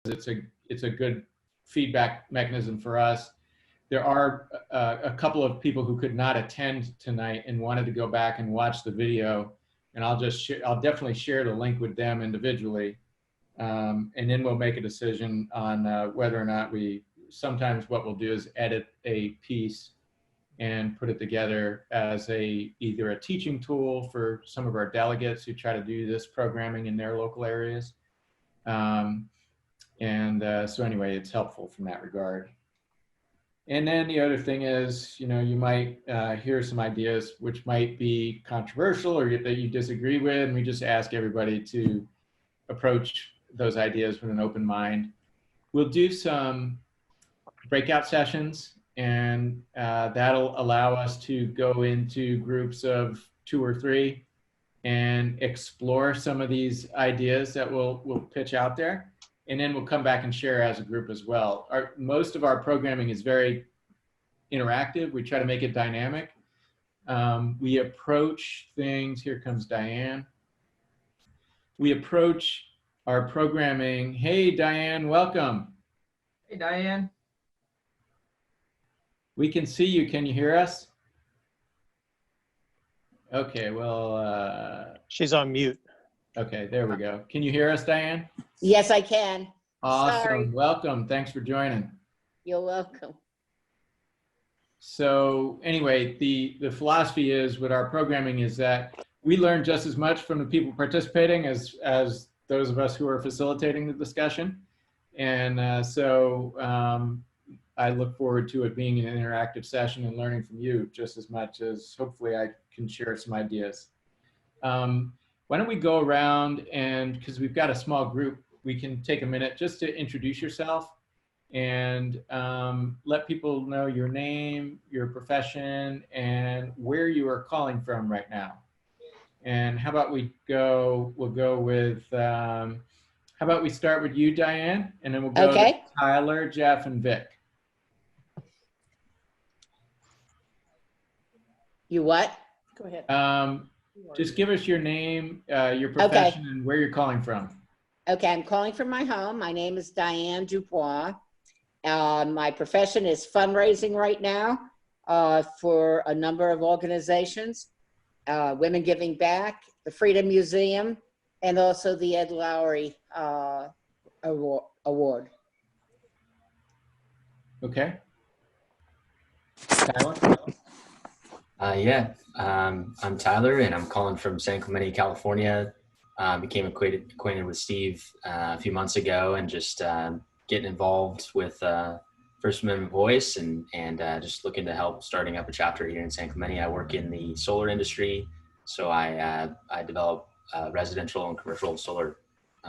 it's a good feedback mechanism for us. There are a couple of people who could not attend tonight and wanted to go back and watch the video, and I'll definitely share the link with them individually, and then we'll make a decision on whether or not sometimes what we'll do is edit a piece and put it together as either a teaching tool for some of our delegates who try to do this programming in their local areas. So anyway, it's helpful from that regard. And then the other thing is, you might hear some ideas which might be controversial or that you disagree with, and we just ask everybody to approach those ideas with an open mind. We'll do some breakout sessions, and that'll allow us to go into groups of 2 or 3 and explore some of these ideas that we'll pitch out there. And then we'll come back and share as a group as well. Most of our programming is very interactive. We try to make it dynamic. We approach things, here comes Diane. We approach our programming. Hey, Diane, welcome. Hey, Diane. We can see you. Can you hear us? Okay, well. She's on mute. Okay, there we go. Can you hear us, Diane? Yes, I can. Awesome. Sorry. Welcome. Thanks for joining. You're welcome. So anyway, the philosophy is with our programming is that we learn just as much from the people participating as those of us who are facilitating the discussion. And I look forward to it being an interactive session and learning from you just as much as hopefully I can share some ideas. Why don't we go around, and because we've got a small group, we can take a minute just to introduce yourself and let people know your name, your profession, and where you are calling from right now. And how about we'll go with, how about we start with you, Diane, and then we'll go to Tyler, Jeff, and Vic. You what? Go ahead. Just give us your name, your profession, and where you're calling from. Okay, I'm calling from my home. My name is Diane Dubois. My profession is fundraising right now for a number of organizations, Women Giving Back, the Freedom Museum, and also the Ed Lowry Award. Okay. Tyler? I'm Tyler, and I'm calling from San Clemente, California. Became acquainted with Steve a few months ago, and just getting involved with First Amendment Voice, and just looking to help starting up a chapter here in San Clemente. I work in the solar industry, so I develop residential and commercial solar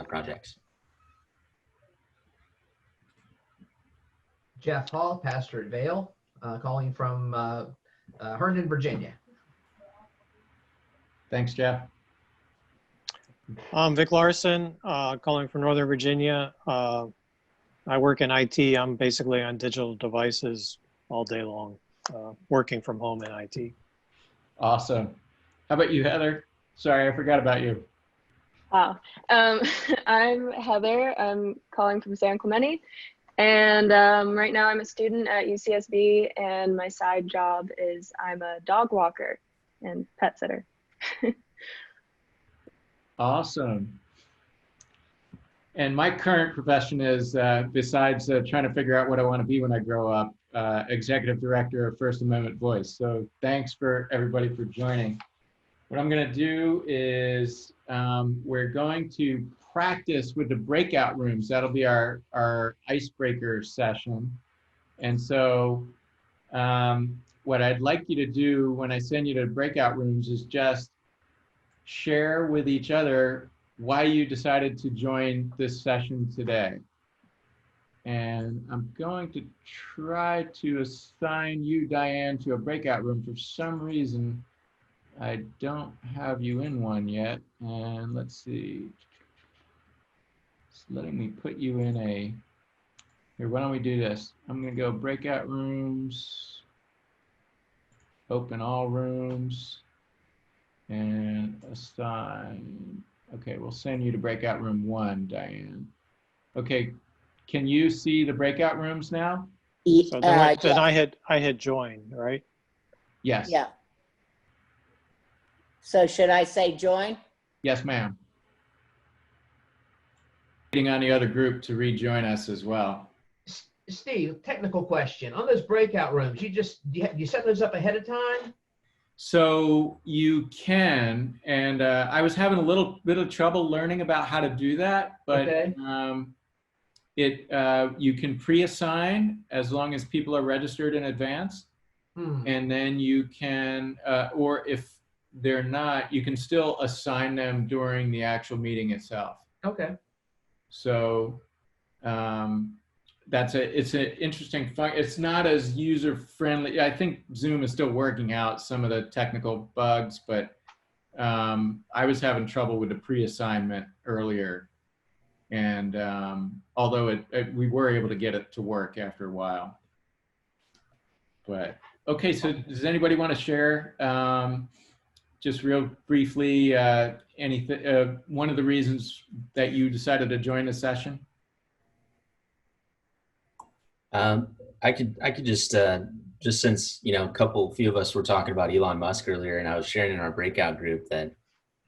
projects. Jeff Hall, pastor at Vale, calling from Herndon, Virginia. Thanks, Jeff. I'm Vic Larson, calling from Northern Virginia. I work in IT. I'm basically on digital devices all day long, working from home in IT. Awesome. How about you, Heather? Sorry, I forgot about you. Wow. I'm Heather. I'm calling from San Clemente. And right now I'm a student at UCSB, and my side job is I'm a dog walker and pet sitter. Awesome. And my current profession is, besides trying to figure out what I want to be when I grow up, Executive Director of First Amendment Voice. So thanks for everybody for joining. What I'm going to do is we're going to practice with the breakout rooms. That'll be our icebreaker session. And so what I'd like you to do when I send you to breakout rooms is just share with each other why you decided to join this session today. And I'm going to try to assign you, Diane, to a breakout room. For some reason, I don't have you in one yet. And let's see. It's letting me put you in a, here, why don't we do this? I'm gonna go breakout rooms, open all rooms, and assign. Okay, we'll send you to breakout room 1, Diane. Okay, Can you see the breakout rooms now? So then Yeah, I had joined, right? Yes. yeah. So should I say join? Yes, ma'am. Waiting on the other group to rejoin us as well. Steve, technical question. On those breakout rooms, you set those up ahead of time? So you can, and I was having a little bit of trouble learning about how to do that, but Okay. You can pre-assign as long as people are registered in advance, and then you can, or if they're not, you can still assign them during the actual meeting itself. Okay. So it's an interesting it's not as user friendly. I think Zoom is still working out some of the technical bugs, but I was having trouble with the pre-assignment earlier, and although we were able to get it to work after a while. But okay, so does anybody want to share just real briefly anything, one of the reasons that you decided to join the session? I could just since, you know, few of us were talking about Elon Musk earlier, and I was sharing in our breakout group that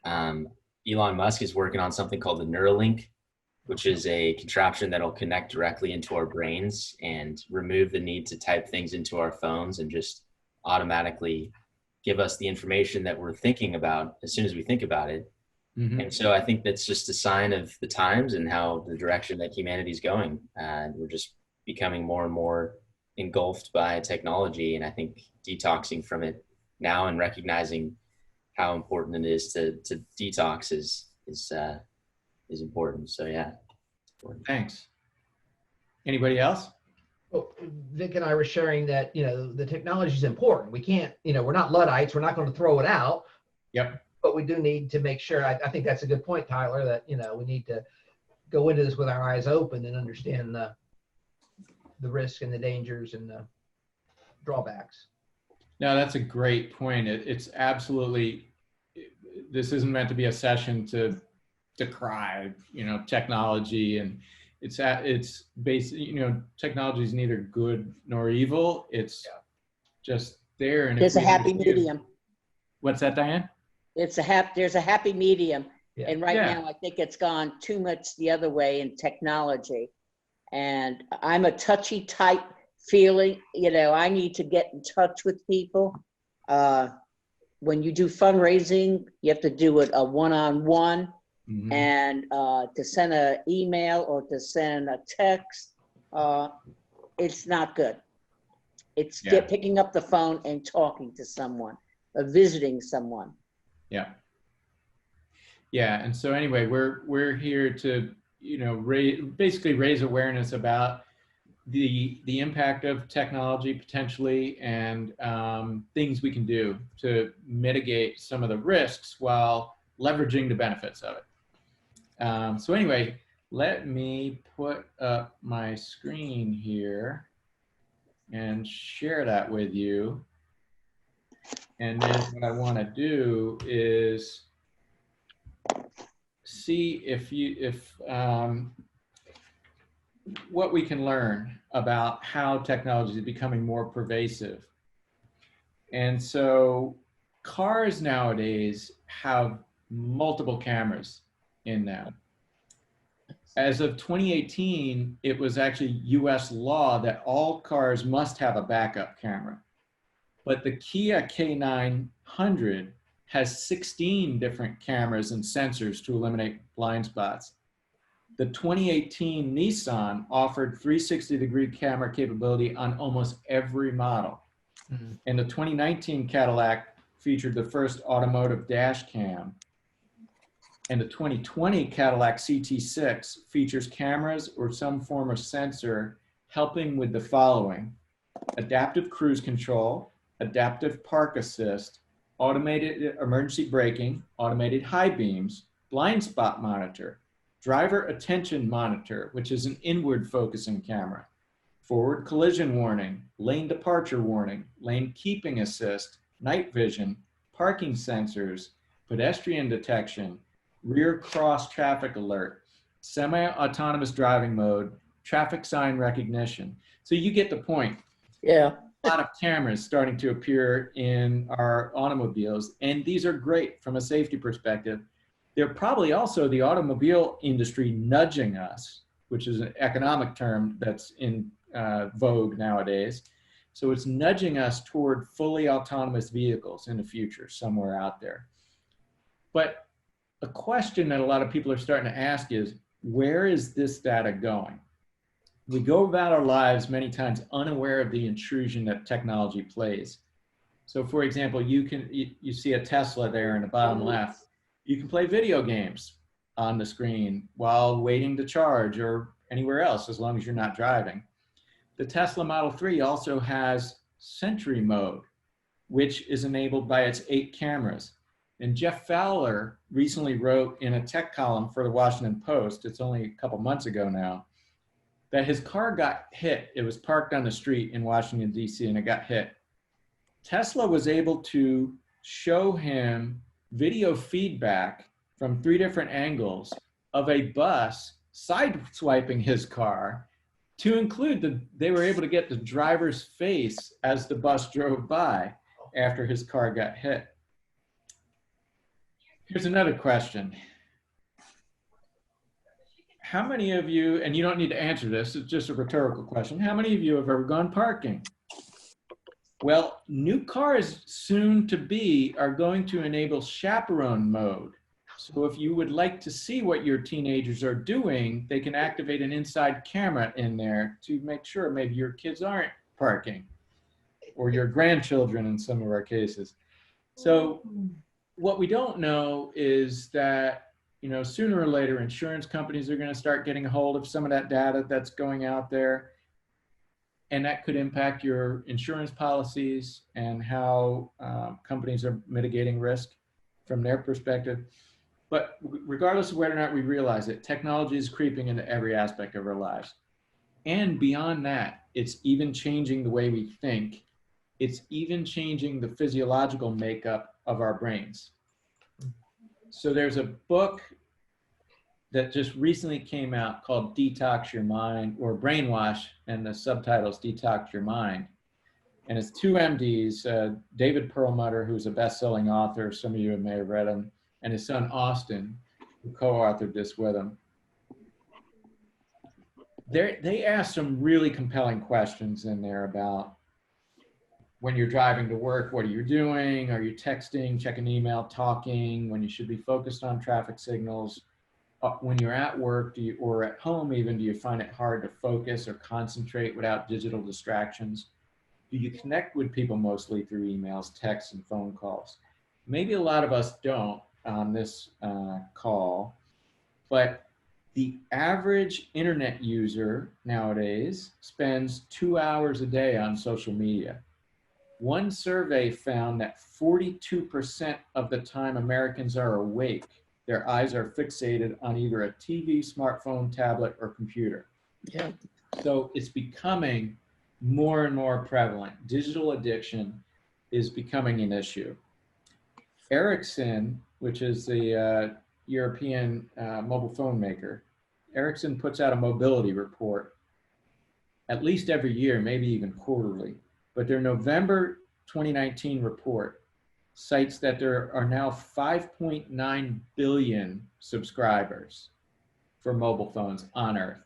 Elon Musk is working on something called the Neuralink, which is a contraption that'll connect directly into our brains and remove the need to type things into our phones and just automatically give us the information that we're thinking about as soon as we think about it. Mm-hmm. And so I think that's just a sign of the times and how the direction that humanity's going. We're just becoming more and more engulfed by technology. And I think detoxing from it now and recognizing how important it is to detox is important. So yeah. Thanks. Anybody else? Well, Vic and I were sharing that, you know, the technology is important. We can't, you know, we're not Luddites. We're not going to throw it out. Yep. But we do need to make sure, I think that's a good point, Tyler, that, you know, we need to go into this with our eyes open and understand the risk and the dangers and the drawbacks. No, that's a great point. It's absolutely, this isn't meant to be a session to decry, you know, technology, and it's basically, you know, technology is neither good nor evil. It's just there. And there's a happy medium. What's that, Diane? There's a happy medium. Yeah. And right now I think it's gone too much the other way in technology. And I'm a touchy type feeling, you know, I need to get in touch with people. When you do fundraising, you have to do it a one-on-one. Mm-hmm. And to send an email or to send a text, it's not good. It's picking up the phone and talking to someone, or visiting someone. Yeah. Yeah. And so anyway, we're here to, you know, basically raise awareness about the impact of technology potentially, and things we can do to mitigate some of the risks while leveraging the benefits of it. So anyway, let me put up my screen here and share that with you. And then what I want to do is see what we can learn about how technology is becoming more pervasive. And so cars nowadays have multiple cameras in them. As of 2018, it was actually US law that all cars must have a backup camera. But the Kia K900 has 16 different cameras and sensors to eliminate blind spots. The 2018 Nissan offered 360-degree camera capability on almost every model. Mm-hmm. And the 2019 Cadillac featured the first automotive dash cam. And the 2020 Cadillac CT6 features cameras or some form of sensor helping with the following: adaptive cruise control, adaptive park assist, automated emergency braking, automated high beams, blind spot monitor, driver attention monitor, which is an inward focusing camera, forward collision warning, lane departure warning, lane keeping assist, night vision, parking sensors, pedestrian detection, rear cross traffic alert, semi-autonomous driving mode, traffic sign recognition. So you get the point. Yeah. A lot of cameras starting to appear in our automobiles, and these are great from a safety perspective. They're probably also the automobile industry nudging us, which is an economic term that's in vogue nowadays. So it's nudging us toward fully autonomous vehicles in the future, somewhere out there. But a question that a lot of people are starting to ask is, where is this data going? We go about our lives many times unaware of the intrusion that technology plays. So for example, you see a Tesla there in the bottom left. You can play video games on the screen while waiting to charge or anywhere else, as long as you're not driving. The Tesla Model 3 also has Sentry mode, which is enabled by its 8 cameras. And Jeff Fowler recently wrote in a tech column for the Washington Post, it's only a couple months ago now, that his car got hit. It was parked on the street in Washington, D.C., and it got hit. Tesla was able to show him video feedback from 3 different angles of a bus sideswiping his car, to include they were able to get the driver's face as the bus drove by after his car got hit. Here's another question. How many of you, and you don't need to answer this, it's just a rhetorical question, how many of you have ever gone parking? Well, new cars soon to be are going to enable chaperone mode. So if you would like to see what your teenagers are doing, they can activate an inside camera in there to make sure maybe your kids aren't parking, or your grandchildren in some of our cases. So what we don't know is that, you know, sooner or later, insurance companies are going to start getting a hold of some of that data that's going out there. And that could impact your insurance policies and how companies are mitigating risk from their perspective. But regardless of whether or not we realize it, technology is creeping into every aspect of our lives. And beyond that, it's even changing the way we think. It's even changing the physiological makeup of our brains. So there's a book that just recently came out called Detox Your Mind, or Brainwash, and the subtitle's Detox Your Mind. And it's 2 MDs, David Perlmutter, who's a best-selling author, some of you may have read him, and his son Austin, who co-authored this with him. They asked some really compelling questions in there about when you're driving to work, what are you doing? Are you texting, checking email, talking? When you should be focused on traffic signals? When you're at work, or at home even, do you find it hard to focus or concentrate without digital distractions? Do you connect with people mostly through emails, texts, and phone calls? Maybe a lot of us don't on this call, but the average internet user nowadays spends 2 hours a day on social media. One survey found that 42% of the time Americans are awake, their eyes are fixated on either a TV, smartphone, tablet, or computer. Yeah. So it's becoming more and more prevalent. Digital addiction is becoming an issue. Ericsson, which is the European mobile phone maker, Ericsson puts out a mobility report at least every year, maybe even quarterly. But their November 2019 report cites that there are now 5.9 billion subscribers for mobile phones on Earth,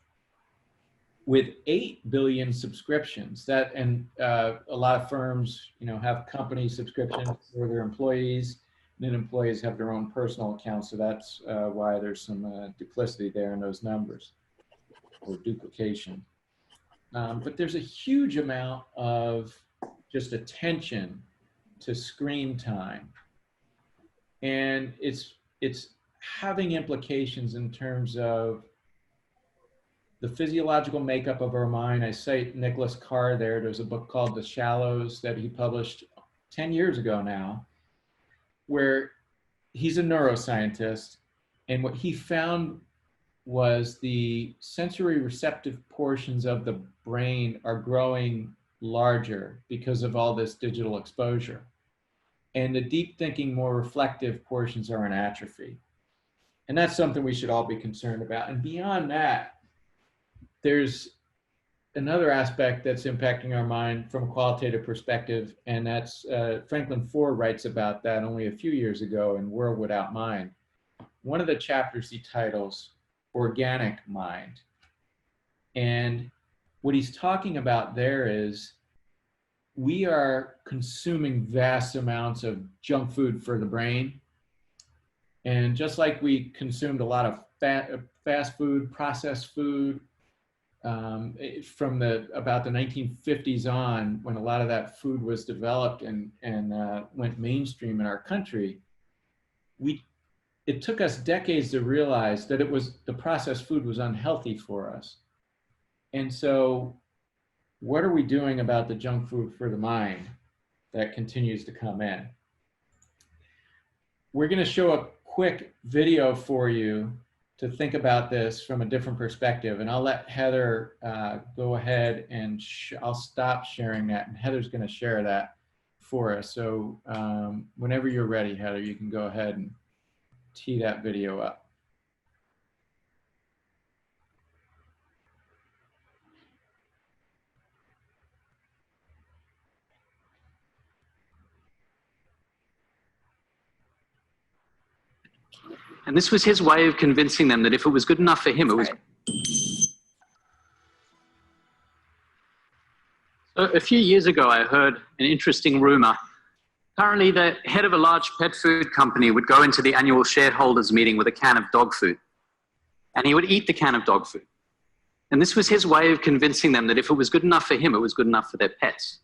with 8 billion subscriptions. That, and a lot of firms, you know, have company subscriptions for their employees, and then employees have their own personal accounts. So that's why there's some duplicity there in those numbers, or duplication. But there's a huge amount of just attention to screen time. And it's having implications in terms of the physiological makeup of our mind. I cite Nicholas Carr there. There's a book called The Shallows that he published 10 years ago now, where he's a neuroscientist. And what he found was the sensory receptive portions of the brain are growing larger because of all this digital exposure. And the deep thinking, more reflective portions are in atrophy. And that's something we should all be concerned about. And beyond that, there's another aspect that's impacting our mind from a qualitative perspective, and that's Franklin Ford writes about that only a few years ago in World Without Mind. One of the chapters he titles Organic Mind. And what he's talking about there is we are consuming vast amounts of junk food for the brain. And just like we consumed a lot of fast food, processed food, from about the 1950s on, when a lot of that food was developed and went mainstream in our country, it took us decades to realize that the processed food was unhealthy for us. And so what are we doing about the junk food for the mind that continues to come in? We're going to show a quick video for you to think about this from a different perspective. And I'll let Heather go ahead and I'll stop sharing that. And Heather's going to share that for us. So whenever you're ready, Heather, you can go ahead and tee that video up. And this was his way of convincing them that if it was good enough for him, it was. So a few years ago, I heard an interesting rumor. Apparently, the head of a large pet food company would go into the annual shareholders meeting with a can of dog food, and he would eat the can of dog food. And this was his way of convincing them that if it was good enough for him, it was good enough for their pets.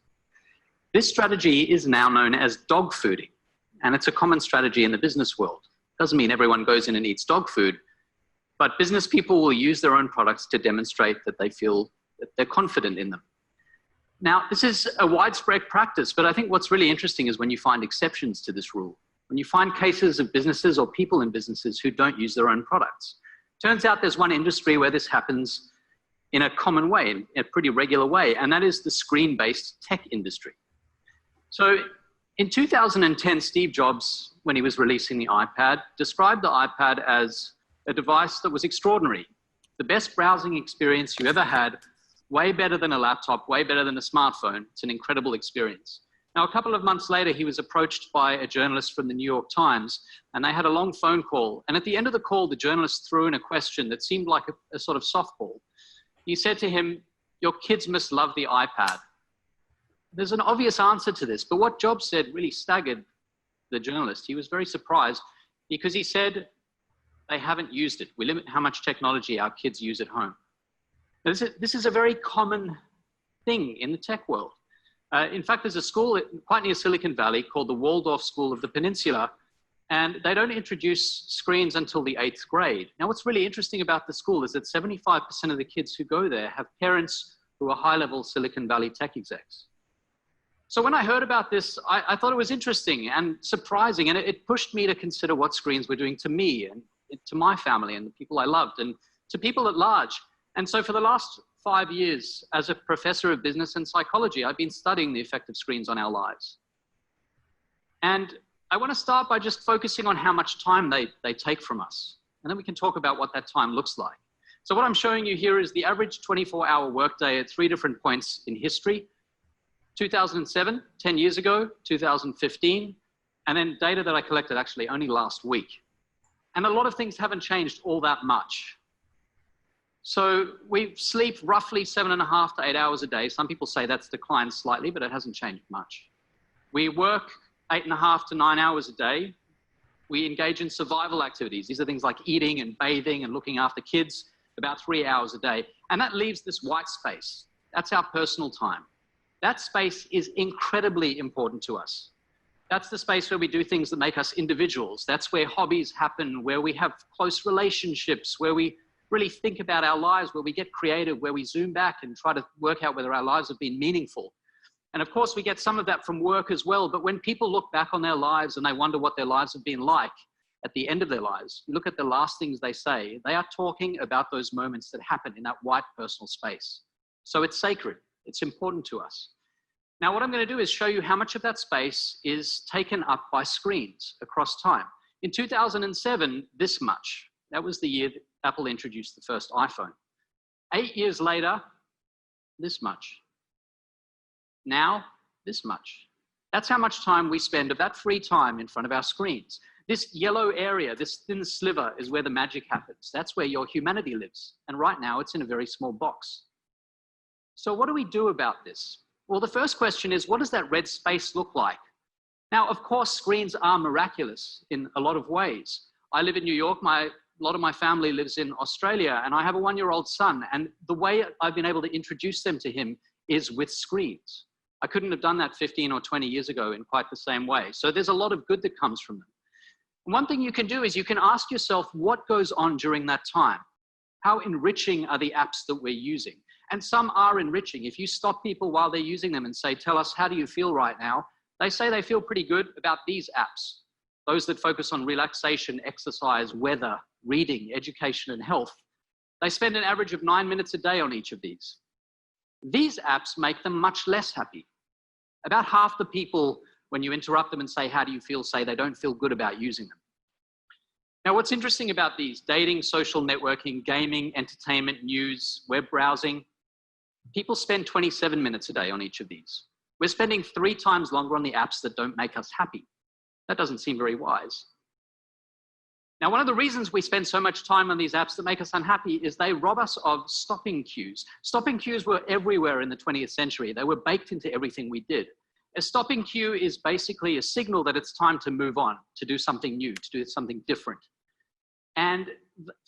This strategy is now known as dog fooding, and it's a common strategy in the business world. Doesn't mean everyone goes in and eats dog food, but business people will use their own products to demonstrate that they feel that they're confident in them. Now, this is a widespread practice, but I think what's really interesting is when you find exceptions to this rule, when you find cases of businesses or people in businesses who don't use their own products. Turns out there's one industry where this happens in a common way, in a pretty regular way, and that is the screen-based tech industry. So in 2010, Steve Jobs, when he was releasing the iPad, described the iPad as a device that was extraordinary, the best browsing experience you ever had, way better than a laptop, way better than a smartphone. It's an incredible experience. Now, a couple of months later, he was approached by a journalist from the New York Times, and they had a long phone call. And at the end of the call, the journalist threw in a question that seemed like a sort of softball. He said to him, "Your kids must love the iPad." There's an obvious answer to this, but what Jobs said really staggered the journalist. He was very surprised because he said, they haven't used it. We limit how much technology our kids use at home. Now, this is a very common thing in the tech world. In fact, there's a school quite near Silicon Valley called the Waldorf School of the Peninsula, and they don't introduce screens until the 8th grade. Now, what's really interesting about the school is that 75% of the kids who go there have parents who are high-level Silicon Valley tech execs. So when I heard about this, I thought it was interesting and surprising, and it pushed me to consider what screens were doing to me and to my family and the people I loved and to people at large. And so for the last 5 years, as a professor of business and psychology, I've been studying the effect of screens on our lives. And I want to start by just focusing on how much time they take from us. And then we can talk about what that time looks like. So what I'm showing you here is the average 24-hour workday at 3 different points in history. 2007, 10 years ago, 2015, and then data that I collected actually only last week. And a lot of things haven't changed all that much. So we sleep roughly 7.5 to 8 hours a day. Some people say that's declined slightly, but it hasn't changed much. We work 8.5 to 9 hours a day. We engage in survival activities. These are things like eating and bathing and looking after kids, about 3 hours a day. And that leaves this white space. That's our personal time. That space is incredibly important to us. That's the space where we do things that make us individuals. That's where hobbies happen, where we have close relationships, where we really think about our lives, where we get creative, where we zoom back and try to work out whether our lives have been meaningful. And of course, we get some of that from work as well. But when people look back on their lives and they wonder what their lives have been like at the end of their lives, you look at the last things they say, they are talking about those moments that happen in that white personal space. So it's sacred. It's important to us. Now, what I'm going to do is show you how much of that space is taken up by screens across time. In 2007, this much. That was the year that Apple introduced the first iPhone. 8 years later, this much. Now, this much. That's how much time we spend of that free time in front of our screens. This yellow area, this thin sliver, is where the magic happens. That's where your humanity lives. And right now, it's in a very small box. So what do we do about this? Well, the first question is, what does that red space look like? Now, of course, screens are miraculous in a lot of ways. I live in New York. A lot of my family lives in Australia, and I have a 1-year-old son. And the way I've been able to introduce them to him is with screens. I couldn't have done that 15 or 20 years ago in quite the same way. So there's a lot of good that comes from them. One thing you can do is you can ask yourself what goes on during that time. How enriching are the apps that we're using? And some are enriching. If you stop people while they're using them and say, tell us, how do you feel right now? They say they feel pretty good about these apps. Those that focus on relaxation, exercise, weather, reading, education, and health. They spend an average of 9 minutes a day on each of these. These apps make them much less happy. About half the people, when you interrupt them and say, how do you feel, say they don't feel good about using them. Now, what's interesting about these, dating, social networking, gaming, entertainment, news, web browsing, people spend 27 minutes a day on each of these. We're spending 3 times longer on the apps that don't make us happy. That doesn't seem very wise. Now, one of the reasons we spend so much time on these apps that make us unhappy is they rob us of stopping cues. Stopping cues were everywhere in the 20th century. They were baked into everything we did. A stopping cue is basically a signal that it's time to move on, to do something new, to do something different. And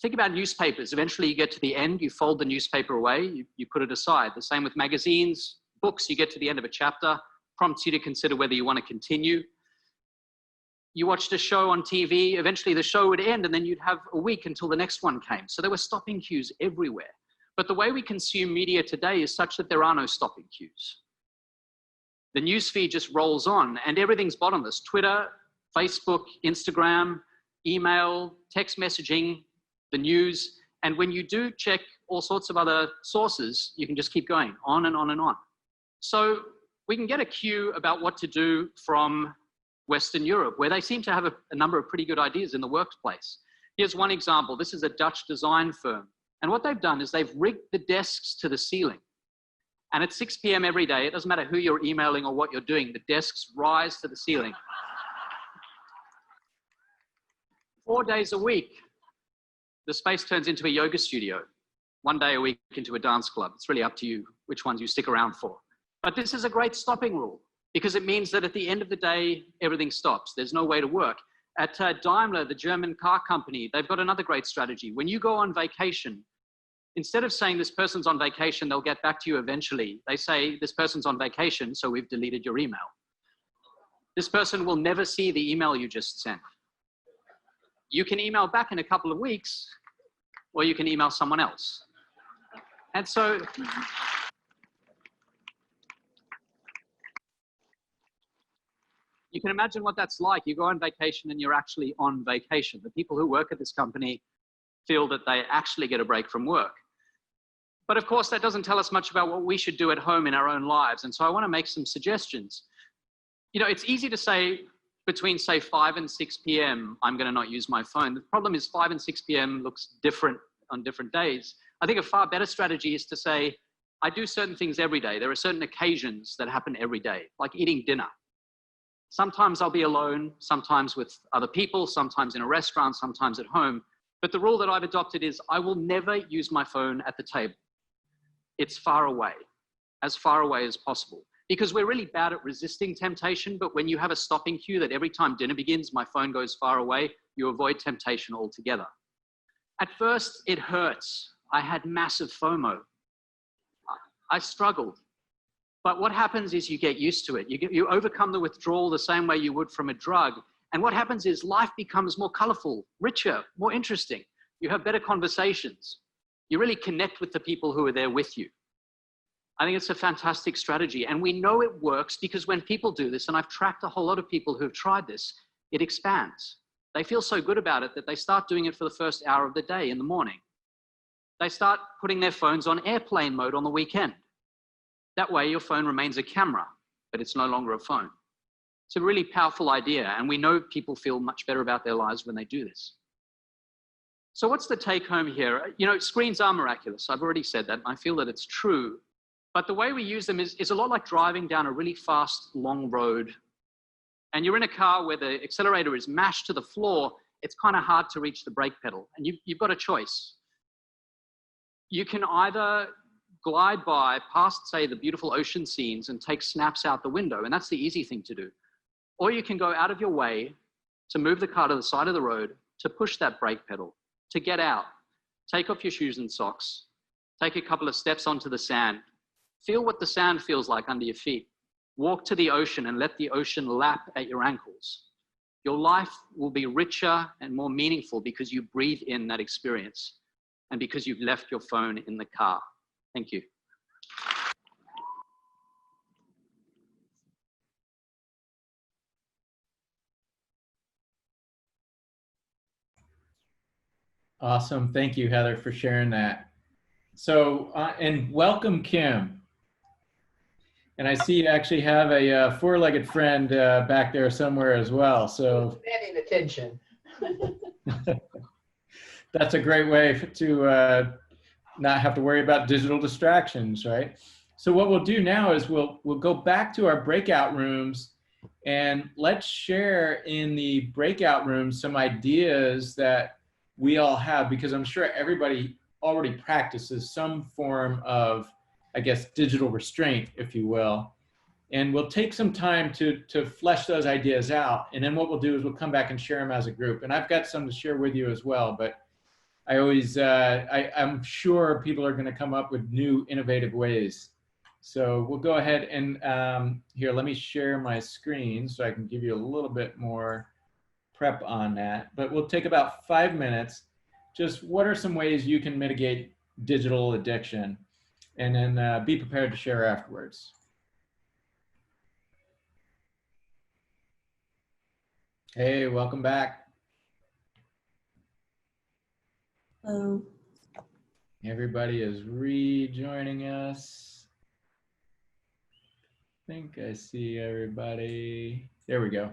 think about newspapers. Eventually you get to the end, you fold the newspaper away, you put it aside. The same with magazines, books, you get to the end of a chapter, prompts you to consider whether you want to continue. You watched a show on TV, eventually the show would end and then you'd have a week until the next one came. So there were stopping cues everywhere. But the way we consume media today is such that there are no stopping cues. The newsfeed just rolls on and everything's bottomless. Twitter, Facebook, Instagram, email, text messaging, the news. And when you do check all sorts of other sources, you can just keep going on and on and on. So we can get a cue about what to do from Western Europe, where they seem to have a number of pretty good ideas in the workplace. Here's one example. This is a Dutch design firm. And what they've done is they've rigged the desks to the ceiling. And at 6 p.m. every day, it doesn't matter who you're emailing or what you're doing, the desks rise to the ceiling. 4 days a week, the space turns into a yoga studio. 1 day a week into a dance club. It's really up to you which ones you stick around for. But this is a great stopping rule because it means that at the end of the day, everything stops. There's no way to work. At Daimler, the German car company, they've got another great strategy. When you go on vacation, instead of saying this person's on vacation, they'll get back to you eventually, they say this person's on vacation, so we've deleted your email. This person will never see the email you just sent. You can email back in a couple of weeks, or you can email someone else. And so, you can imagine what that's like. You go on vacation and you're actually on vacation. The people who work at this company feel that they actually get a break from work. But of course, that doesn't tell us much about what we should do at home in our own lives. And so I want to make some suggestions. You know, it's easy to say between, say, 5 and 6 p.m., I'm going to not use my phone. The problem is 5 and 6 p.m. looks different on different days. I think a far better strategy is to say, I do certain things every day. There are certain occasions that happen every day, like eating dinner. Sometimes I'll be alone, sometimes with other people, sometimes in a restaurant, sometimes at home. But the rule that I've adopted is I will never use my phone at the table. It's far away as possible. Because we're really bad at resisting temptation, but when you have a stopping cue that every time dinner begins, my phone goes far away, you avoid temptation altogether. At first, it hurts. I had massive FOMO. I struggled. But what happens is you get used to it. You overcome the withdrawal the same way you would from a drug. And what happens is life becomes more colorful, richer, more interesting. You have better conversations. You really connect with the people who are there with you. I think it's a fantastic strategy. And we know it works because when people do this, and I've tracked a whole lot of people who have tried this, it expands. They feel so good about it that they start doing it for the first hour of the day in the morning. They start putting their phones on airplane mode on the weekend. That way your phone remains a camera, but it's no longer a phone. It's a really powerful idea, and we know people feel much better about their lives when they do this. So what's the take home here? You know, screens are miraculous. I've already said that. And I feel that it's true. But the way we use them is a lot like driving down a really fast, long road. And you're in a car where the accelerator is mashed to the floor. It's kind of hard to reach the brake pedal. And you've got a choice. You can either glide by past, say, the beautiful ocean scenes and take snaps out the window. And that's the easy thing to do. Or you can go out of your way to move the car to the side of the road, to push that brake pedal, to get out, take off your shoes and socks, take a couple of steps onto the sand, feel what the sand feels like under your feet, walk to the ocean and let the ocean lap at your ankles. Your life will be richer and more meaningful because you breathe in that experience and because you've left your phone in the car. Thank you. Awesome. Thank you, Heather, for sharing that. So, and welcome, Kim. And I see you actually have a four-legged friend back there somewhere as well. So Paying attention. that's a great way to not have to worry about digital distractions, right? So what we'll do now is we'll go back to our breakout rooms, and let's share in the breakout rooms some ideas that we all have, because I'm sure everybody already practices some form of, I guess, digital restraint, if you will. And we'll take some time to flesh those ideas out. And then what we'll do is we'll come back and share them as a group. And I've got some to share with you as well, but I always, I'm sure people are gonna come up with new innovative ways. So we'll go ahead and here, let me share my screen so I can give you a little bit more prep on that. But we'll take about 5 minutes. Just what are some ways you can mitigate digital addiction? And then be prepared to share afterwards. Hey, welcome back. Hello. Everybody is rejoining us. I think I see everybody. There we go.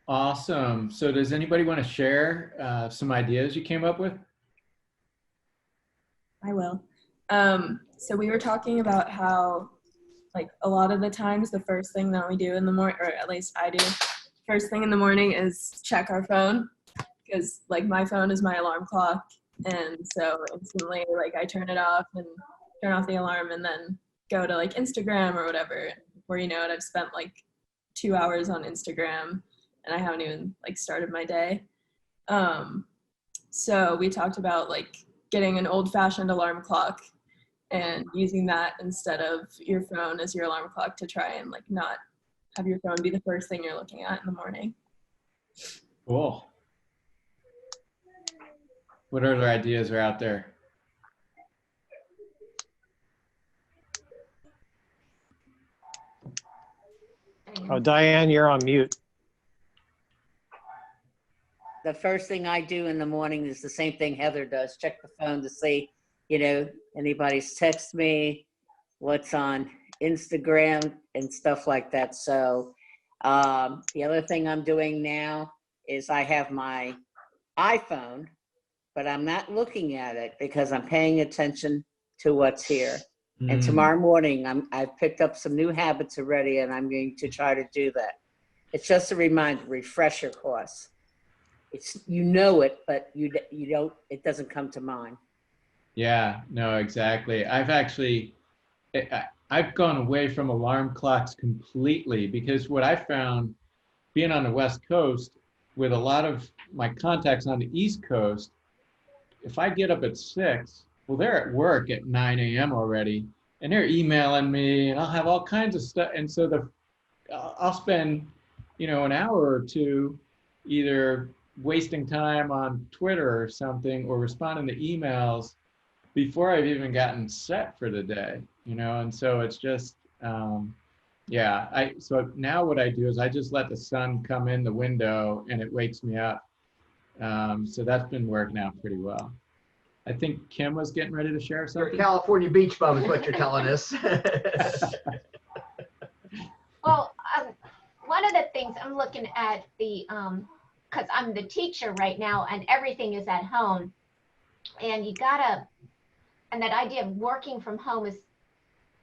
Awesome. So does anybody want to share some ideas you came up with? I will. So we were talking about how, like, a lot of the times the first thing that we do in the morning, or at least I do, first thing in the morning is check our phone, because like my phone is my alarm clock, and so instantly like I turn it off and turn off the alarm and then go to like Instagram or whatever. Before you know it, I've spent like 2 hours on Instagram and I haven't even like started my day. So we talked about like getting an old-fashioned alarm clock and using that instead of your phone as your alarm clock to try and like not have your phone be the first thing you're looking at in the morning. Cool. What other ideas are out there? Oh, Diane, you're on mute. The first thing I do in the morning is the same thing Heather does, check the phone to see, you know, anybody's text me, what's on Instagram and stuff like that. So the other thing I'm doing now is I have my iPhone, but I'm not looking at it because I'm paying attention to what's here. And tomorrow morning, I've picked up some new habits already, and I'm going to try to do that. It's just a reminder, refresher course. It's, you know it, but you don't, it doesn't come to mind. Yeah, no, exactly. I've actually, I've gone away from alarm clocks completely, because what I found being on the West Coast with a lot of my contacts on the East Coast, if I get up at 6, well, they're at work at 9 a.m. already, and they're emailing me, and I'll have all kinds of stuff. And so I'll spend, you know, an hour or two either wasting time on Twitter or something, or responding to emails before I've even gotten set for the day, you know. And so it's just, yeah, so now what I do is I just let the sun come in the window and it wakes me up. So that's been working out pretty well. I think Kim was getting ready to share You're a something. California beach bum is what you're telling us. Well, one of the things I'm looking at the, because I'm the teacher right now and everything is at home. And you gotta, and that idea of working from home has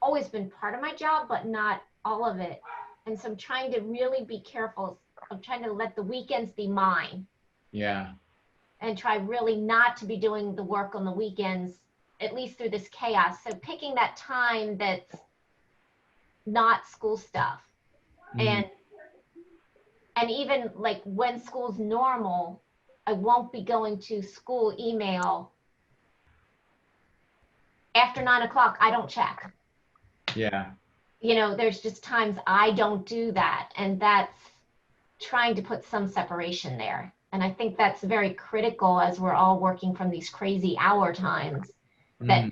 always been part of my job, but not all of it. And so I'm trying to really be careful. I'm trying to let the weekends be mine. Yeah. And try really not to be doing the work on the weekends, at least through this chaos. So picking that time that's not school stuff. And even like when school's normal, I won't be going to school email after 9 o'clock. I don't check. Yeah. You know, there's just times I don't do that. And that's trying to put some separation there. And I think that's very critical as we're all working from these crazy hour times, that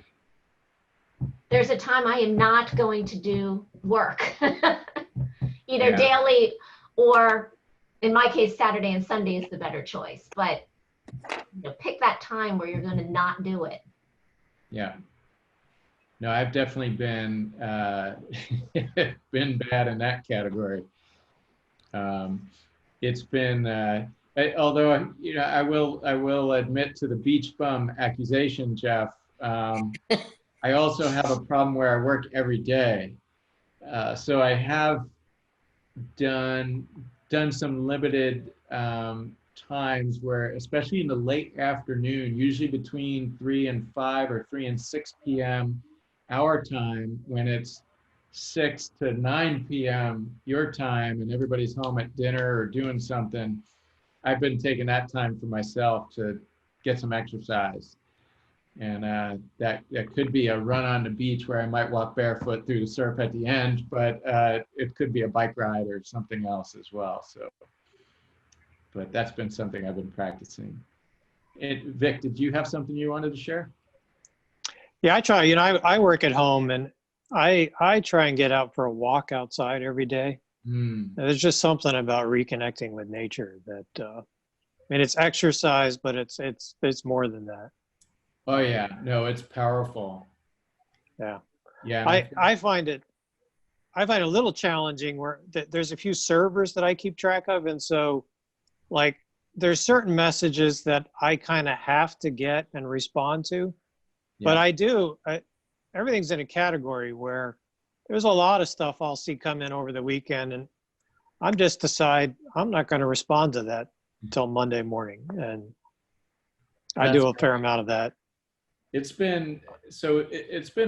there's a time I am not going to do work, either daily or, in my case, Saturday and Sunday is the better choice. But you know, pick that time where you're going to not do it. Yeah. No, I've definitely been been bad in that category. It's been, although you know, I will admit to the beach bum accusation, Jeff. I also have a problem where I work every day, so I have done some limited times where, especially in the late afternoon, usually between 3 and 5 or 3 and 6 p.m. our time, when it's 6 to 9 p.m. your time and everybody's home at dinner or doing something, I've been taking that time for myself to get some exercise. And that could be a run on the beach where I might walk barefoot through the surf at the end, but it could be a bike ride or something else as well. So, but that's been something I've been practicing. And Vic, did you have something you wanted to share? Yeah, I try. You know, I work at home, and I try and get out for a walk outside every day. There's just something about reconnecting with nature that, I mean, it's exercise, but it's more than that. Oh yeah, no, it's powerful. Yeah. Yeah. I find it a little challenging where there's a few servers that I keep track of, and so like there's certain messages that I kind of have to get and respond to, but everything's in a category where there's a lot of stuff I'll see come in over the weekend, and I'm just decide I'm not going to respond to that until Monday morning, and I do a fair amount of that. It's been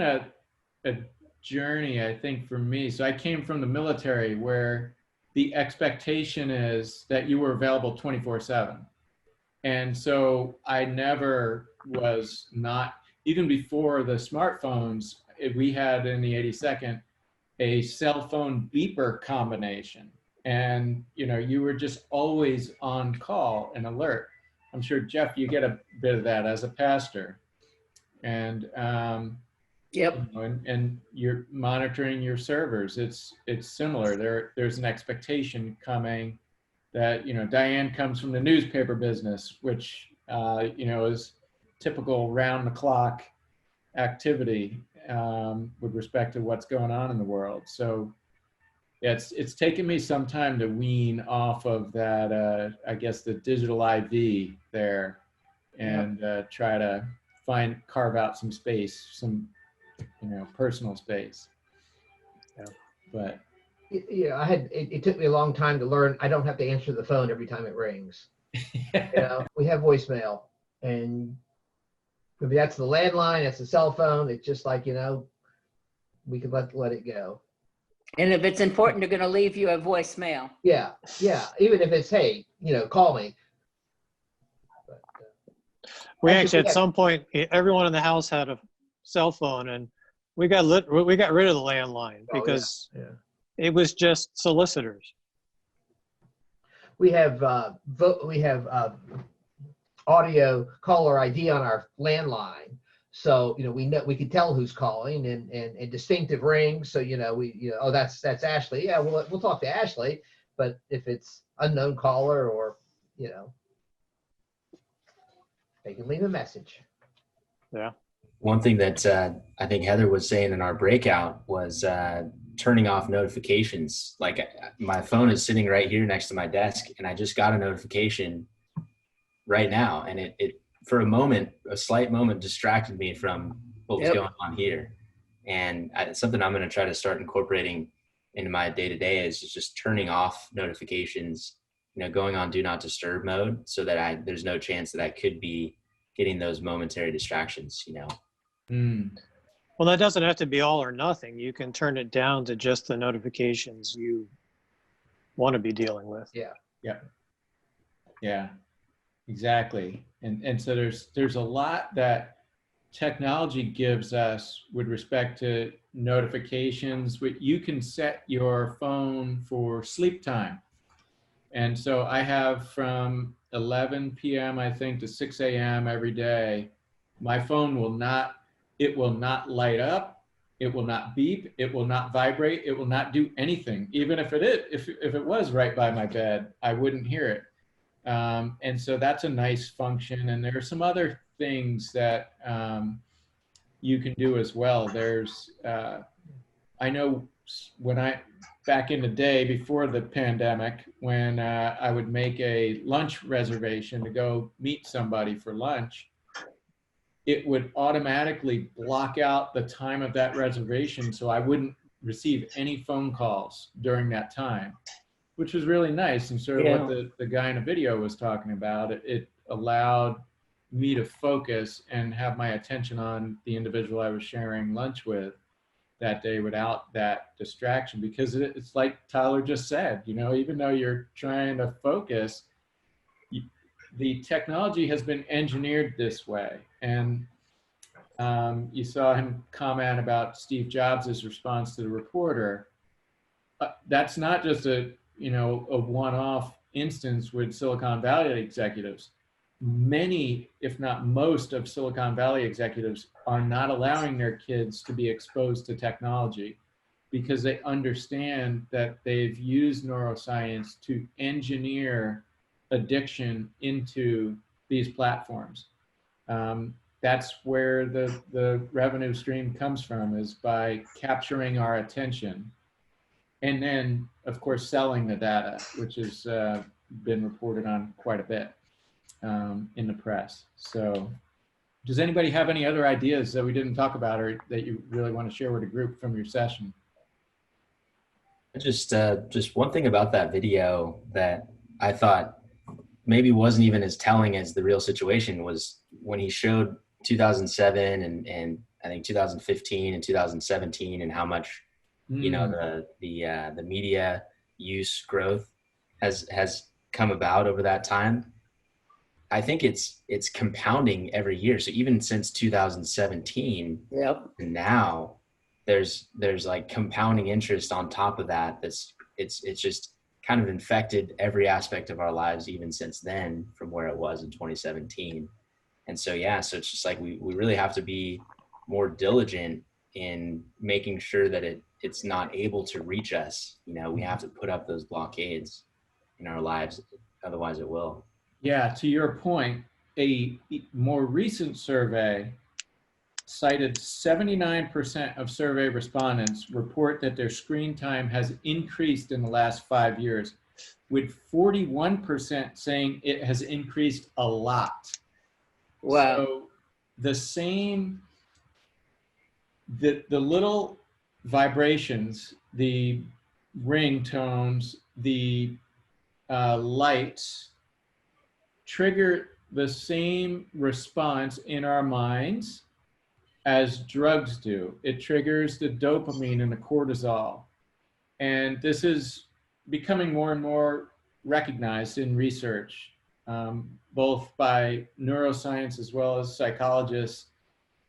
a journey, I think, for me. So I came from the military where the expectation is that you were available 24/7. And so I never was not, even before the smartphones, we had in the 82nd a cell phone beeper combination. And, you know, you were just always on call and alert. I'm sure, Jeff, you get a bit of that as a pastor. And yep. You know, and you're monitoring your servers. It's similar. There's an expectation coming that, you know, Diane comes from the newspaper business, which you know, is typical round the clock activity with respect to what's going on in the world. So it's taken me some time to wean off of that, I guess, the digital IV there, and try to carve out some space, some, you know, personal space. Yeah. But yeah, it took me a long time to learn I don't have to answer the phone every time it rings. You know, we have voicemail, and maybe that's the landline, that's the cell phone. It's just like, you know, we can let it go. And if it's important, they're going to leave you a voicemail. Yeah, even if it's, hey, you know, call me. But, we actually at some point, everyone in the house had a cell phone, and we got rid of the landline because it was just solicitors. We have audio caller ID on our landline, so you know we can tell who's calling, and distinctive rings. So you know oh, that's Ashley. Yeah, we'll talk to Ashley. But if it's unknown caller, or you know, they can leave a message. Yeah. One thing that I think Heather was saying in our breakout was turning off notifications. Like my phone is sitting right here next to my desk, and I just got a notification right now, and it for a moment, a slight moment, distracted me from what was Yep. going on here. And it's something I'm going to try to start incorporating into my day to day is just turning off notifications, going on do not disturb mode, so that there's no chance that I could be getting those momentary distractions. Mm. Well, that doesn't have to be all or nothing. You can turn it down to just the notifications you want to be dealing with. Yeah, exactly. And so there's a lot that technology gives us with respect to notifications. You can set your phone for sleep time. And so I have from 11 p.m. I think to 6 a.m. every day. My phone will not light up, it will not beep, it will not vibrate, it will not do anything. Even if it was right by my bed, I wouldn't hear it. And so that's a nice function. And there are some other things that you can do as well. There's, I know back in the day before the pandemic, when I would make a lunch reservation to go meet somebody for lunch, it would automatically block out the time of that reservation so I wouldn't receive any phone calls during that time, which was really nice. And sort of what the guy in the video was talking about, it allowed me to focus and have my attention on the individual I was sharing lunch with that day without that distraction. Because it's like Tyler just said, even though you're trying to focus, the technology has been engineered this way. And you saw him comment about Steve Jobs' response to the reporter. That's not just a one-off instance with Silicon Valley executives. Many, if not most, of Silicon Valley executives are not allowing their kids to be exposed to technology because they understand that they've used neuroscience to engineer addiction into these platforms. That's where the revenue stream comes from, is by capturing our attention. And then, of course, selling the data, which has been reported on quite a bit in the press. So does anybody have any other ideas that we didn't talk about or that you really want to share with the group from your session? Just one thing about that video that I thought maybe wasn't even as telling as the real situation was when he showed 2007 and I think 2015 and 2017 and how much the media use growth has come about over that time. I think it's compounding every year. So even since 2017, and now there's like compounding interest on top of that. It's just kind of infected every aspect of our lives even since then from where it was in 2017. And so so it's just like we really have to be more diligent in making sure that it's not able to reach us. We have to put up those blockades in our lives, otherwise it will. Yeah, to your point, a more recent survey cited 79% of survey respondents report that their screen time has increased in the last 5 years, with 41% saying it has increased a lot. Wow. So the little vibrations, the ringtones, the lights, trigger the same response in our minds as drugs do. It triggers the dopamine and the cortisol. And this is becoming more and more recognized in research, both by neuroscience as well as psychologists.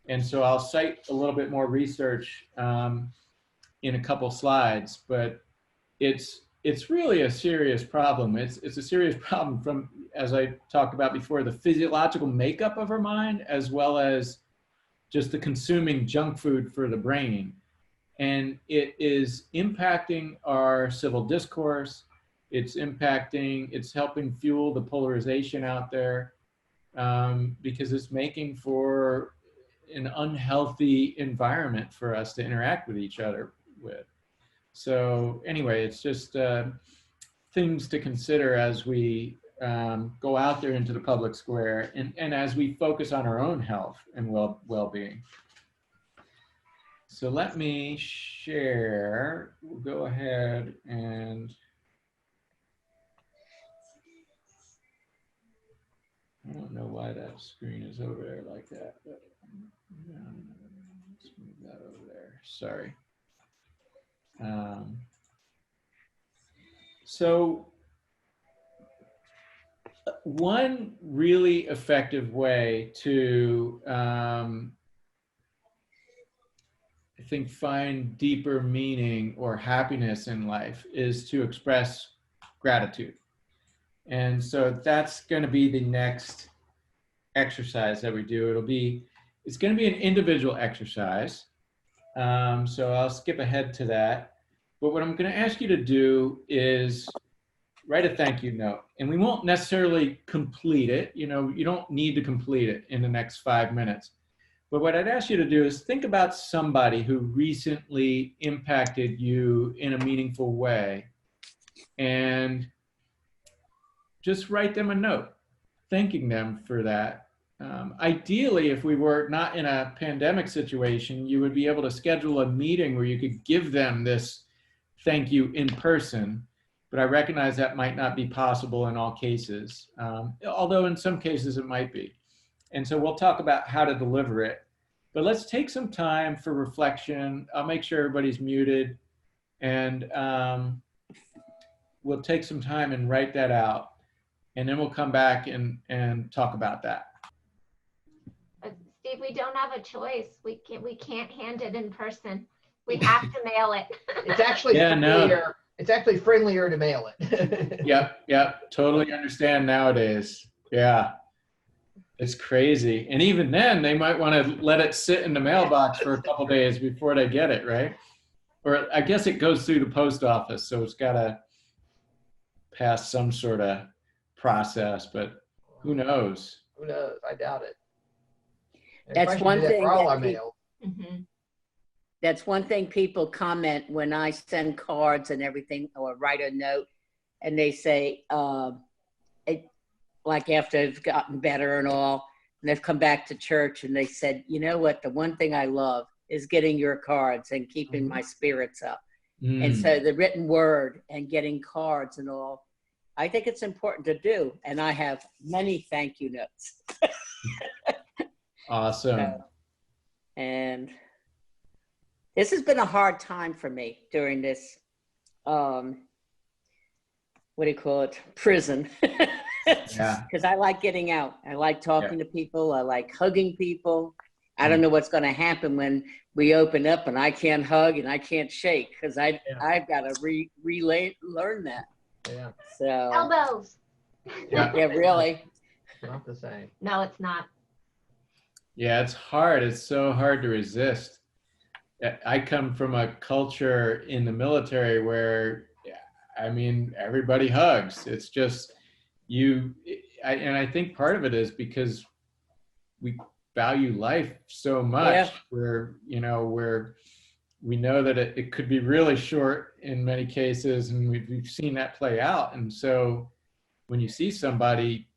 And so I'll cite a little bit more research in a couple slides, but it's really a serious problem. It's a serious problem from, as I talked about before, the physiological makeup of our mind, as well as just the consuming junk food for the brain. And it is impacting our civil discourse. It's helping fuel the polarization out there because it's making for an unhealthy environment for us to interact with each other with. So anyway, it's just things to consider as we go out there into the public square, and as we focus on our own health and well-being. So let me share. We'll go ahead and I don't know why that screen is over there like that, but let's move that over there. Sorry. So one really effective way to, I think, find deeper meaning or happiness in life is to express gratitude. And so that's going to be the next exercise that we do. It's going to be an individual exercise. So I'll skip ahead to that. But what I'm going to ask you to do is write a thank you note. And we won't necessarily complete it. You know, you don't need to complete it in the next 5 minutes. But what I'd ask you to do is think about somebody who recently impacted you in a meaningful way, and just write them a note thanking them for that. Ideally, if we were not in a pandemic situation, you would be able to schedule a meeting where you could give them this thank you in person. But I recognize that might not be possible in all cases, although in some cases it might be. And so we'll talk about how to deliver it. But let's take some time for reflection. I'll make sure everybody's muted, and we'll take some time and write that out. And then we'll come back and talk about that. Steve, we don't have a choice. We can't hand it in person. We have to mail it. It's actually friendlier. It's actually friendlier to mail it. Yep. Totally understand nowadays. Yeah. It's crazy. And even then, they might want to let it sit in the mailbox for a couple days before they get it, right? Or I guess it goes through the post office, so it's got to pass some sort of process, but who knows? Who knows? I doubt it. That's one thing. For all our mail. Mm-hmm. That's one thing people comment when I send cards and everything, or write a note, and they say, like after they've gotten better and all, and they've come back to church and they said, you know what, the one thing I love is getting your cards and keeping my spirits up. And so the written word and getting cards and all, I think it's important to do. And I have many thank you notes. Awesome. And this has been a hard time for me during this, what do you call it, prison. Yeah. Because I like getting out. I like talking to people. I like hugging people. I don't know what's going to happen when we open up and I can't hug and I can't shake, because I've got to relearn that. Yeah. So Elbows. yeah, really. Not the same. No, it's not. Yeah, it's hard. It's so hard to resist. I come from a culture in the military where, I mean, everybody hugs. It's just and I think part of it is because we value life so much. We know that it could be really short in many cases, and we've seen that play out. And so when you see somebody,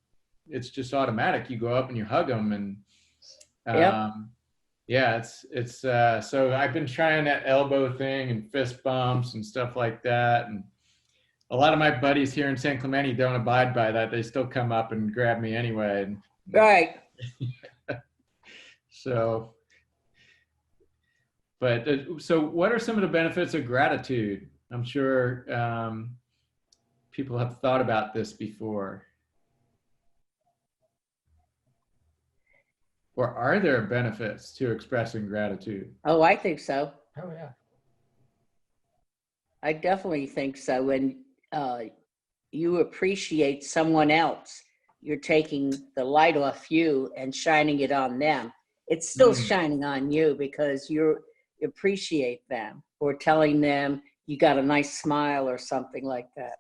it's just automatic. You go up and you hug them, and so I've been trying that elbow thing and fist bumps and stuff like that. And a lot of my buddies here in San Clemente don't abide by that. They still come up and grab me anyway. Right. So what are some of the benefits of gratitude? I'm sure people have thought about this before. Or are there benefits to expressing gratitude? Oh, I think so. Oh, yeah. I definitely think so. When you appreciate someone else, you're taking the light off you and shining it on them. It's still shining on you because you appreciate them, or telling them you got a nice smile or something like that.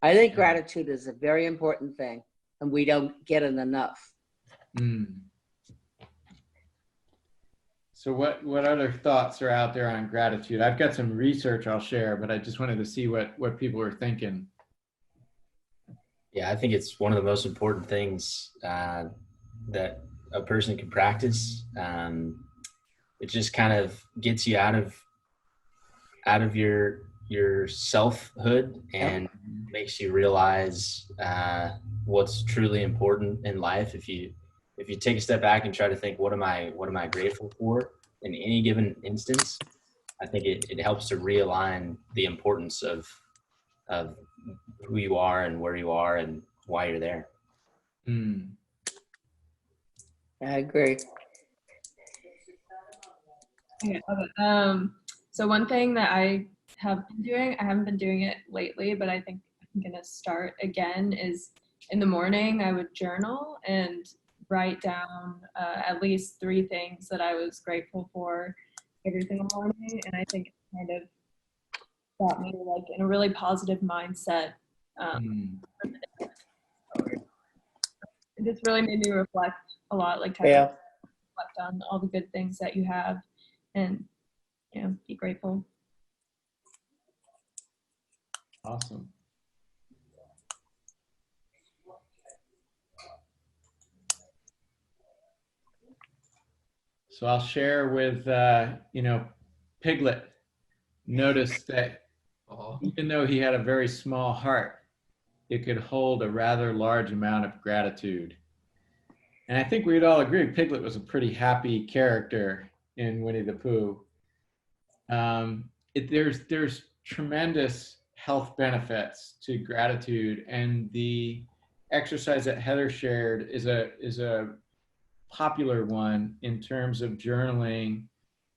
I think gratitude is a very important thing, and we don't get it enough. So what other thoughts are out there on gratitude? I've got some research I'll share, but I just wanted to see what people are thinking. Yeah, I think it's one of the most important things that a person can practice. It just kind of gets you out of your selfhood and makes you realize what's truly important in life. If you take a step back and try to think, what am I grateful for in any given instance, I think it helps to realign the importance of who you are and where you are and why you're there. Mm. I agree. Okay, love it. So one thing that I have been doing, I haven't been doing it lately, but I think I'm gonna start again, is in the morning I would journal and write down at least 3 things that I was grateful for every single morning, and I think it kind of got me like in a really positive mindset. Mm. It just really made me reflect a lot, like Tyler, Yeah. reflect on all the good things that you have, and be grateful. Awesome. So I'll share with, Piglet noticed that even though he had a very small heart, it could hold a rather large amount of gratitude. And I think we'd all agree Piglet was a pretty happy character in Winnie the Pooh. There's tremendous health benefits to gratitude, and the exercise that Heather shared is a popular one in terms of journaling,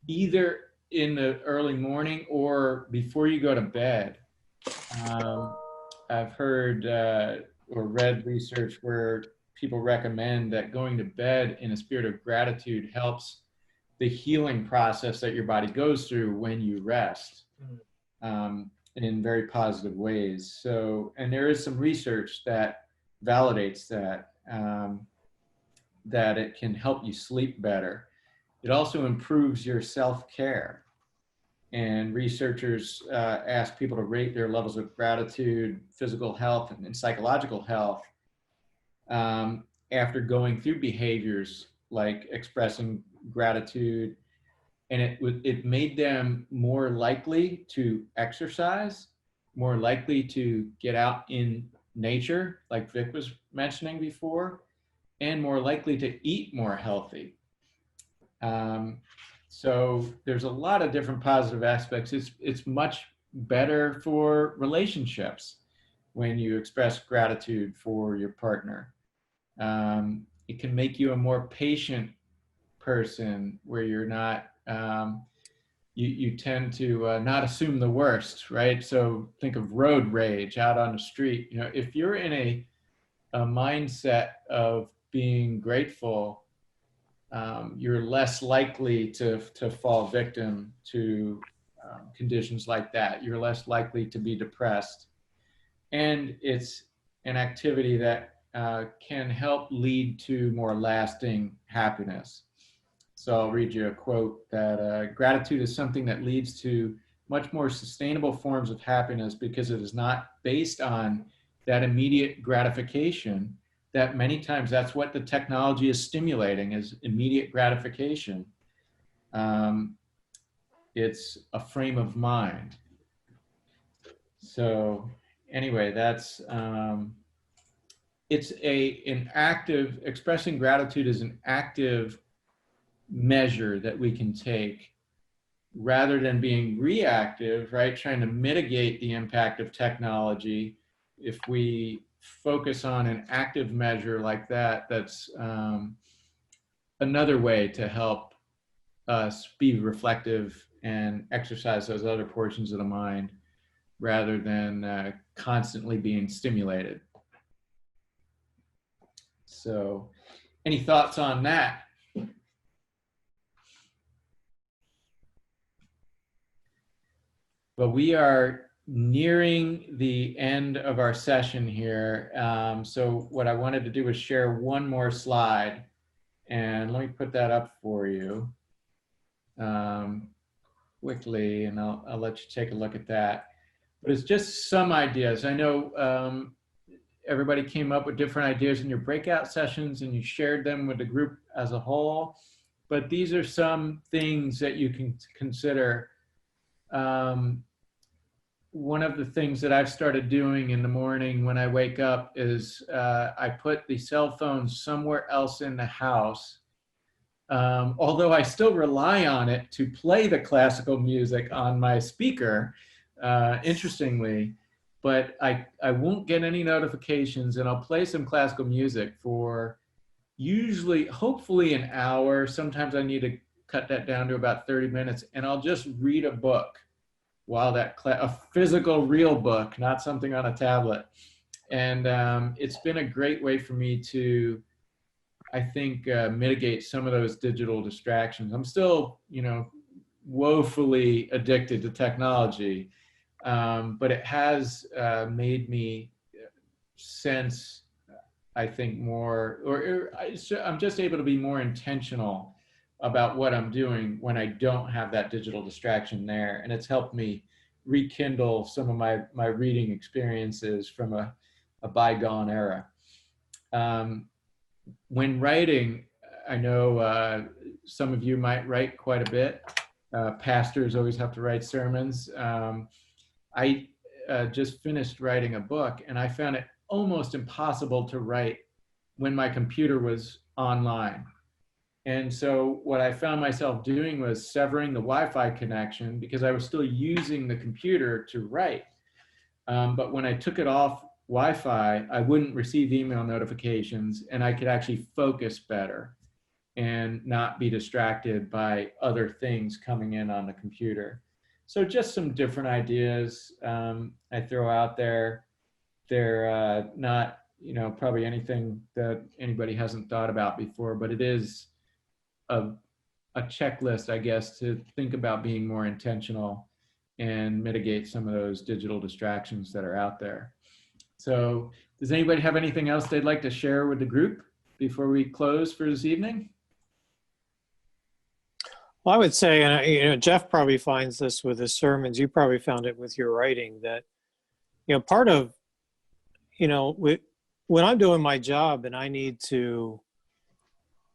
either in the early morning or before you go to bed. I've heard or read research where people recommend that going to bed in a spirit of gratitude helps the healing process that your body goes through when you rest, in very positive ways. So, and there is some research that validates that, that it can help you sleep better. It also improves your self-care. And researchers ask people to rate their levels of gratitude, physical health, and psychological health after going through behaviors like expressing gratitude. And it made them more likely to exercise, more likely to get out in nature, like Vic was mentioning before, and more likely to eat more healthy. So there's a lot of different positive aspects. It's much better for relationships when you express gratitude for your partner. It can make you a more patient person where you're not, you tend to not assume the worst, right? So think of road rage out on the street. If you're in a mindset of being grateful, you're less likely to fall victim to conditions like that. You're less likely to be depressed. And it's an activity that can help lead to more lasting happiness. So I'll read you a quote that gratitude is something that leads to much more sustainable forms of happiness because it is not based on that immediate gratification that many times that's what the technology is stimulating, is immediate gratification. It's a frame of mind. So anyway, that's it's an active, expressing gratitude is an active measure that we can take rather than being reactive, right? Trying to mitigate the impact of technology. If we focus on an active measure like that, that's another way to help us be reflective and exercise those other portions of the mind rather than constantly being stimulated. So, any thoughts on that? But we are nearing the end of our session here. So what I wanted to do was share one more slide, and let me put that up for you quickly, and I'll let you take a look at that. But it's just some ideas. I know everybody came up with different ideas in your breakout sessions and you shared them with the group as a whole. But these are some things that you can consider. One of the things that I've started doing in the morning when I wake up is I put the cell phone somewhere else in the house. Although I still rely on it to play the classical music on my speaker, interestingly, but I won't get any notifications, and I'll play some classical music for usually, hopefully an hour. Sometimes I need to cut that down to about 30 minutes, and I'll just read a book while a physical, real book, not something on a tablet. And it's been a great way for me to, I think, mitigate some of those digital distractions. I'm still, woefully addicted to technology, but it has made me sense, I think, more, I'm just able to be more intentional about what I'm doing when I don't have that digital distraction there. And it's helped me rekindle some of my reading experiences from a bygone era. When writing, I know some of you might write quite a bit. Pastors always have to write sermons. I just finished writing a book, and I found it almost impossible to write when my computer was online. And so what I found myself doing was severing the Wi-Fi connection because I was still using the computer to write. But when I took it off Wi-Fi, I wouldn't receive email notifications, and I could actually focus better and not be distracted by other things coming in on the computer. So just some different ideas I throw out there. They're not, probably anything that anybody hasn't thought about before, but it is a checklist, I guess, to think about being more intentional and mitigate some of those digital distractions that are out there. So does anybody have anything else they'd like to share with the group before we close for this evening? Well, I would say, and Jeff probably finds this with his sermons, you probably found it with your writing, that, part of, when I'm doing my job and I need to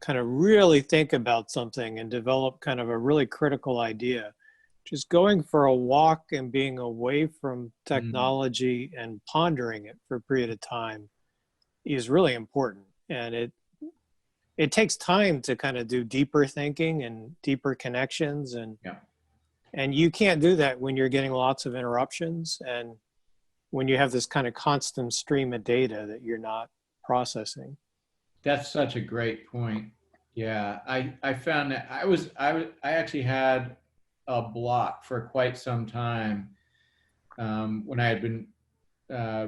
kind of really think about something and develop kind of a really critical idea, just going for a walk and being away from technology and pondering it for a period of time is really important. And it takes time to kind of do deeper thinking and deeper connections. And you can't do that when you're getting lots of interruptions and when you have this kind of constant stream of data that you're not processing. That's such a great point. Yeah, I found that I actually had a block for quite some time when I had been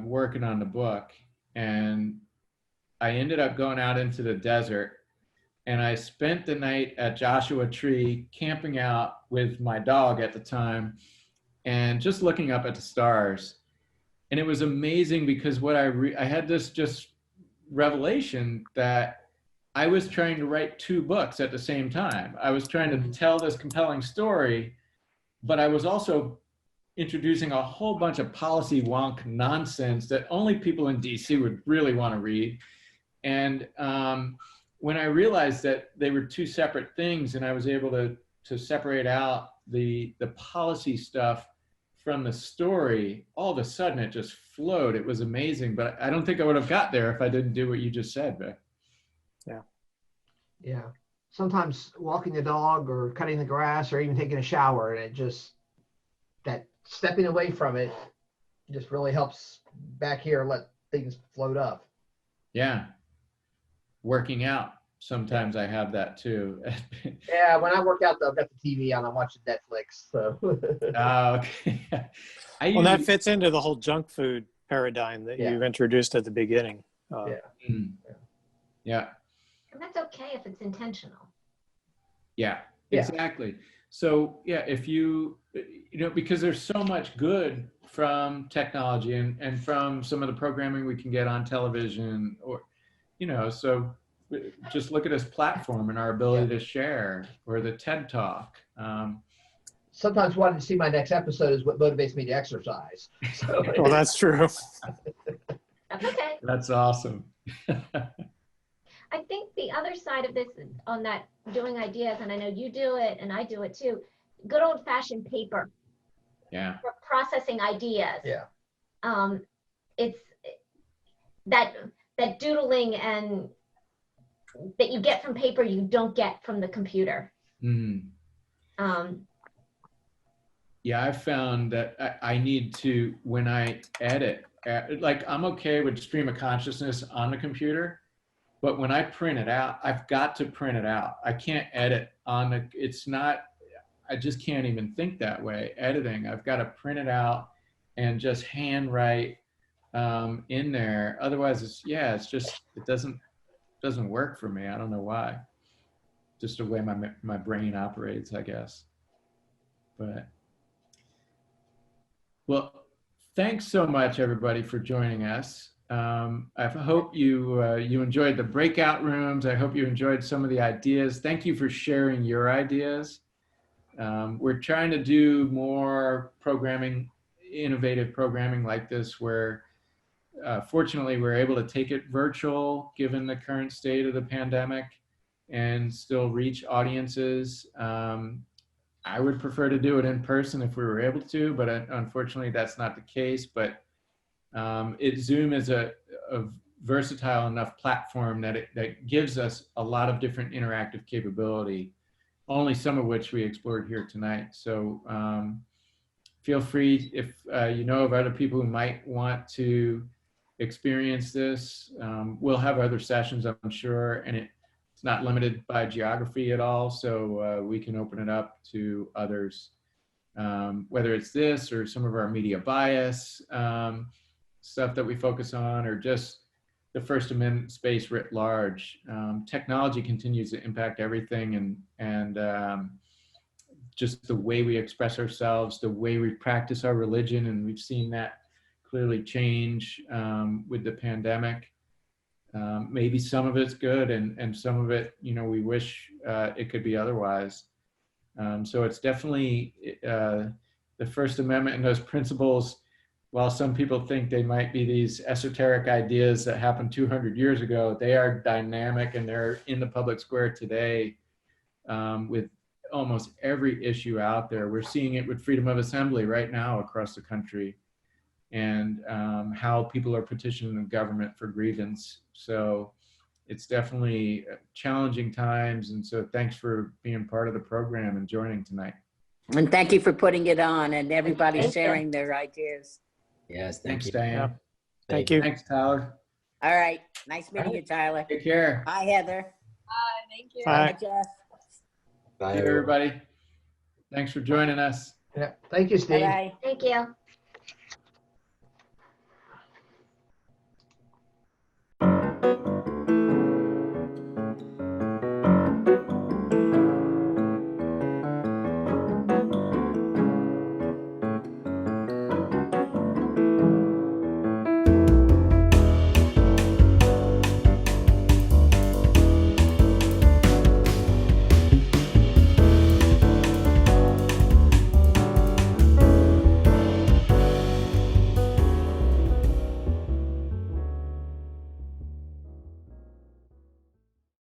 working on the book, and I ended up going out into the desert, and I spent the night at Joshua Tree camping out with my dog at the time and just looking up at the stars. And it was amazing because I had this just revelation that I was trying to write 2 books at the same time. I was trying to tell this compelling story, but I was also introducing a whole bunch of policy wonk nonsense that only people in DC would really want to read. And when I realized that they were 2 separate things, and I was able to separate out the policy stuff from the story, all of a sudden it just flowed. It was amazing, but I don't think I would have got there if I didn't do what you just said, Vic. Yeah. Sometimes walking the dog or cutting the grass or even taking a shower, and that stepping away from it just really helps back here let things float up. Yeah. Working out. Sometimes I have that too. Yeah, when I work out, I've got the TV on. I'm watching Netflix. So. Okay. Well, that fits into the whole junk food paradigm that you've introduced at the beginning. Yeah. And that's okay if it's intentional. Yeah, exactly. So if because there's so much good from technology and from some of the programming we can get on television, or, so just look at this platform and our ability to share, or the TED Talk. Sometimes wanting to see my next episode is what motivates me to exercise. So, well, that's true. That's okay. That's awesome. I think the other side of this on that doing ideas, and I know you do it and I do it too, good old fashioned paper Yeah. for processing ideas. Yeah. It's that doodling and that you get from paper you don't get from the computer. Mm. Yeah, I found that I need to, when I edit, like I'm okay with stream of consciousness on the computer, but when I print it out, I've got to print it out. I can't edit on the, it's not, I just can't even think that way. Editing, I've got to print it out and just handwrite in there. Otherwise, it's just, it doesn't work for me. I don't know why. Just the way my brain operates, I guess. But, well, thanks so much, everybody, for joining us. I hope you enjoyed the breakout rooms. I hope you enjoyed some of the ideas. Thank you for sharing your ideas. We're trying to do more programming, innovative programming like this, where fortunately we're able to take it virtual given the current state of the pandemic and still reach audiences. I would prefer to do it in person if we were able to, but unfortunately that's not the case. But Zoom is a versatile enough platform that gives us a lot of different interactive capability, only some of which we explored here tonight. So feel free, if you know of other people who might want to experience this. We'll have other sessions, I'm sure, and it's not limited by geography at all, so we can open it up to others, whether it's this or some of our media bias stuff that we focus on, or just the First Amendment space writ large. Technology continues to impact everything, and just the way we express ourselves, the way we practice our religion, and we've seen that clearly change with the pandemic. Maybe some of it's good, and some of it, we wish it could be otherwise. So it's definitely the First Amendment and those principles. While some people think they might be these esoteric ideas that happened 200 years ago, they are dynamic and they're in the public square today with almost every issue out there. We're seeing it with freedom of assembly right now across the country, and how people are petitioning the government for grievance. So it's definitely challenging times. And so thanks for being part of the program and joining tonight. And thank you for putting it on and everybody Thank you. sharing their ideas. Yes, Thanks, you. Diane. Yeah. Thank you. Thanks, Tyler. All right. Nice meeting you, Tyler. Take care. Bye, Heather. Thank you. Bye. Bye, Jeff. Bye, See you, everybody. Thanks for joining us. Yeah. Thank you, Steve. Bye-bye. Thank you.